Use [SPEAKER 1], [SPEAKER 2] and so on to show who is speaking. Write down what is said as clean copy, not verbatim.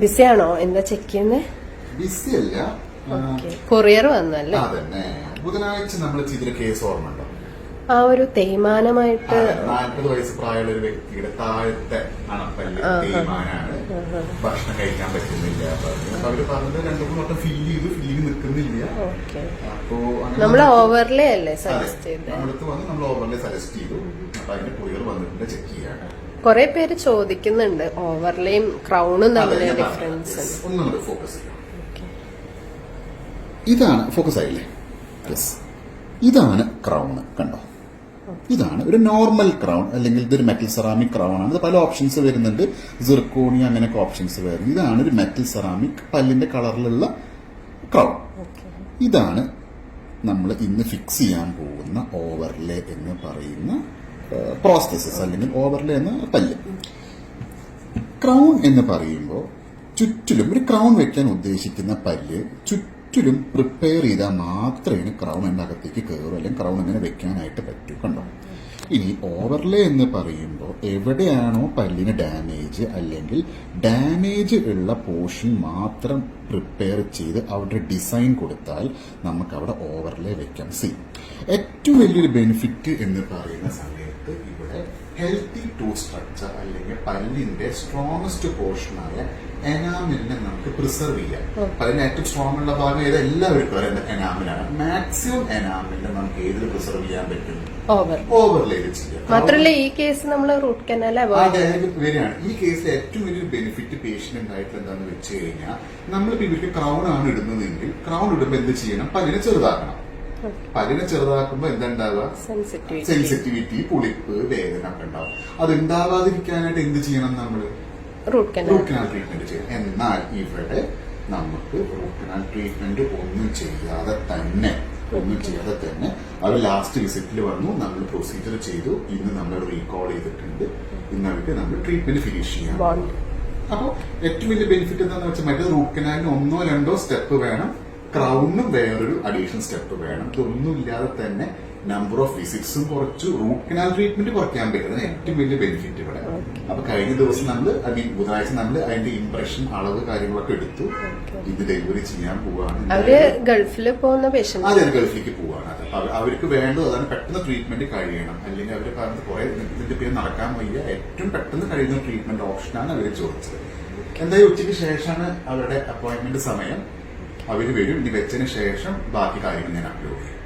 [SPEAKER 1] ബിസിയാണോ? എന്താ ചെക്ക് ചെയ്യുന്നത്?
[SPEAKER 2] ബിസി അല്ല,
[SPEAKER 1] കൊറിയർ വന്നല്ലേ?
[SPEAKER 2] അതന്നെ. ബുധനാഴ്ച നമ്മൾ ചെയ്തൊരു കേസ് ഓർമ്മയുണ്ടോ?
[SPEAKER 1] ആ ഒരു തേയ്മാനമായിട്ട്
[SPEAKER 2] 40 വയസ്സ് പ്രായമുള്ള ഒരു വ്യക്തിയുടെ താഴത്തെ അണപ്പല്ല് തേയ്മാനാണ്, ഭക്ഷണം കഴിക്കാൻ പറ്റുന്നില്ല. അപ്പൊ അവര് പറഞ്ഞത് 2-3 വട്ടം ഫില്ല് ചെയ്ത് നിൽക്കുന്നില്ല. അപ്പോ
[SPEAKER 1] നമ്മള് ഓവർലേ അല്ലേ സജസ്റ്റ് ചെയ്തത്?
[SPEAKER 2] നമ്മളടുത്ത് വന്ന് നമ്മൾ ഓവർലേ സജസ്റ്റ് ചെയ്തു. അപ്പൊ അതിന്റെ കുറികൾ വന്നിട്ടുണ്ട്, ചെക്ക് ചെയ്യാണ്.
[SPEAKER 1] കൊറേ പേര് ചോദിക്കുന്നുണ്ട് ഓവർലേയും ക്രൗണും തമ്മിലുള്ള ഡിഫറൻസ്.
[SPEAKER 2] ഒന്നും ഫോക്കസ് ചെയ്യാം. ഇതാണ് ഫോക്കസ് ആയില്ലേ? ഇതാണ് ക്രൗൺ, കണ്ടോ? ഇതാണ് ഒരു നോർമൽ ക്രൗൺ, അല്ലെങ്കിൽ ഇതൊരു മെറ്റൽ സെറാമിക് ക്രൗൺ ആണ്. ഇത് പല ഓപ്ഷൻസ് വരുന്നുണ്ട്, സിർക്കോണി അങ്ങനെയൊക്കെ ഓപ്ഷൻസ് വരുന്നത്. ഇതാണ് ഒരു മെറ്റൽ സെറാമിക് പല്ലിന്റെ കളറിലുള്ള ക്രൗൺ. ഇതാണ് നമ്മൾ ഇന്ന് ഫിക്സ് ചെയ്യാൻ പോകുന്ന ഓവർലേ എന്ന് പറയുന്ന പ്രോസ്തസിസ്, അല്ലെങ്കിൽ ഓവർലേ എന്ന പല്ല്. ക്രൗൺ എന്ന് പറയുമ്പോൾ ചുറ്റിലും ഒരു ക്രൗൺ വെക്കാൻ ഉദ്ദേശിക്കുന്ന പല്ല് ചുറ്റിലും പ്രിപ്പയർ ചെയ്താൽ മാത്രമേ ക്രൗൺ എൻ്റെ അകത്തേക്ക് കയറും, അല്ലെങ്കിൽ ക്രൗൺ ഇങ്ങനെ വെക്കാനായിട്ട് പറ്റൂ. കണ്ടോ? ഇനി ഓവർലേ എന്ന് പറയുമ്പോൾ എവിടെയാണോ പല്ലിന് ഡാമേജ്, അല്ലെങ്കിൽ ഡാമേജ് ഉള്ള പോർഷൻ മാത്രം പ്രിപ്പയർ ചെയ്ത് അവിടെ ഡിസൈൻ കൊടുത്താൽ നമുക്ക് അവിടെ ഓവർലേ വെക്കാം. ഏറ്റവും വലിയൊരു ബെനിഫിറ്റ് എന്ന് പറയുന്ന സമയത്ത് ഇവിടെ ഹെൽത്തി ടൂത്ത് സ്ട്രക്ചർ, അല്ലെങ്കിൽ പല്ലിന്റെ സ്ട്രോങ്സ്റ്റ് പോർഷനായ എനാമിലിനെ നമുക്ക് പ്രിസർവ് ചെയ്യാം. പല്ലിന് ഏറ്റവും സ്ട്രോങ് ഉള്ള ഭാഗം ഏത്? എല്ലാവർക്കും അറിയാം, എനാമിലാണ്. മാക്സിമം എനാമിലിനെ നമുക്ക് ഏതിൽ പ്രിസർവ് ചെയ്യാൻ പറ്റും? ഓവർലേ ചെയ്യാം.
[SPEAKER 1] മാത്രമല്ല ഈ കേസ് നമ്മൾ റൂട്ട് കനാൽ
[SPEAKER 2] വരികയാണ്. ഈ കേസിൽ ഏറ്റവും വലിയൊരു ബെനിഫിറ്റ് പേഷ്യന്റ് ആയിട്ട് എന്താണെന്ന് വെച്ച് കഴിഞ്ഞാൽ, നമ്മളിപ്പോ ഇവർക്ക് ക്രൗൺ ആണ് ഇടുന്നതെങ്കിൽ ക്രൗൺ ഇടുമ്പോൾ എന്ത് ചെയ്യണം? പല്ലിനെ ചെറുതാക്കണം. പല്ലിനെ ചെറുതാക്കുമ്പോൾ എന്താ ഉണ്ടാവുക? സെൻസിറ്റിവിറ്റി, പുളിപ്പ്, വേദന ഒക്കെ ഉണ്ടാവും. അത് ഉണ്ടാവാതിരിക്കാനായിട്ട് എന്ത് ചെയ്യണം? നമ്മള് റൂട്ട് കനാൽ ട്രീറ്റ്മെന്റ് ചെയ്യണം. എന്നാൽ ഇവിടെ നമുക്ക് റൂട്ട് കനാൽ ട്രീറ്റ്മെന്റ് ഒന്നും ചെയ്യാതെ തന്നെ അവർ ലാസ്റ്റ് വിസിറ്റിൽ വന്നു, നമ്മൾ പ്രൊസീജിയർ ചെയ്തു. ഇന്ന് നമ്മൾ റീകോൾ ചെയ്തിട്ടുണ്ട്. ഇന്ന് അവർക്ക് നമ്മൾ ട്രീറ്റ്മെന്റ് ഫിനിഷ് ചെയ്യാം. അപ്പോൾ ഏറ്റവും വലിയ ബെനിഫിറ്റ് എന്താണെന്ന് വെച്ചാൽ, മറ്റേ റൂട്ട് കനാലിന് 1-2 സ്റ്റെപ്പ് വേണം, ക്രൗണിനും വേറൊരു അഡീഷണൽ സ്റ്റെപ്പ് വേണം. ഇതൊന്നും ഇല്ലാതെ തന്നെ നമ്പർ ഓഫ് വിസിറ്റ്സും കുറച്ചു, റൂട്ട് കനാൽ ട്രീറ്റ്മെന്റ് കുറയ്ക്കാൻ പറ്റുന്നത് ഏറ്റവും വലിയ ബെനിഫിറ്റ് ഇവിടെ. അപ്പൊ കഴിഞ്ഞ ദിവസം ബുധനാഴ്ച നമ്മൾ അതിന്റെ ഇംപ്രഷൻ, അളവ്, കാര്യങ്ങളൊക്കെ എടുത്തു. ഇത് ഡെലിവറി ചെയ്യാൻ പോവാണ്.
[SPEAKER 1] ഗൾഫിൽ പോകുന്ന പേഷ്യന്റ്,
[SPEAKER 2] അതെ, ഗൾഫിലേക്ക് പോവാണ്. അവർക്ക് വേണ്ടത് അതാണ്, പെട്ടെന്ന് ട്രീറ്റ്മെന്റ് കഴിയണം. അല്ലെങ്കിൽ അവർ പറഞ്ഞത് കുറെ ഇതിന്റെ പേര് നടക്കാൻ വയ്യ, ഏറ്റവും പെട്ടെന്ന് കഴിയുന്ന ട്രീറ്റ്മെന്റ് ഓപ്ഷനാണ് അവർ ചോദിച്ചത്. എന്തായാലും ഉച്ചയ്ക്ക് ശേഷമാണ് അവരുടെ അപ്പോയിന്റ്മെന്റ് സമയം. അവർ വരും. ഇനി വെച്ചതിന് ശേഷം ബാക്കി കാര്യങ്ങൾ ഞാൻ അപ്ലോഡ് ചെയ്യും.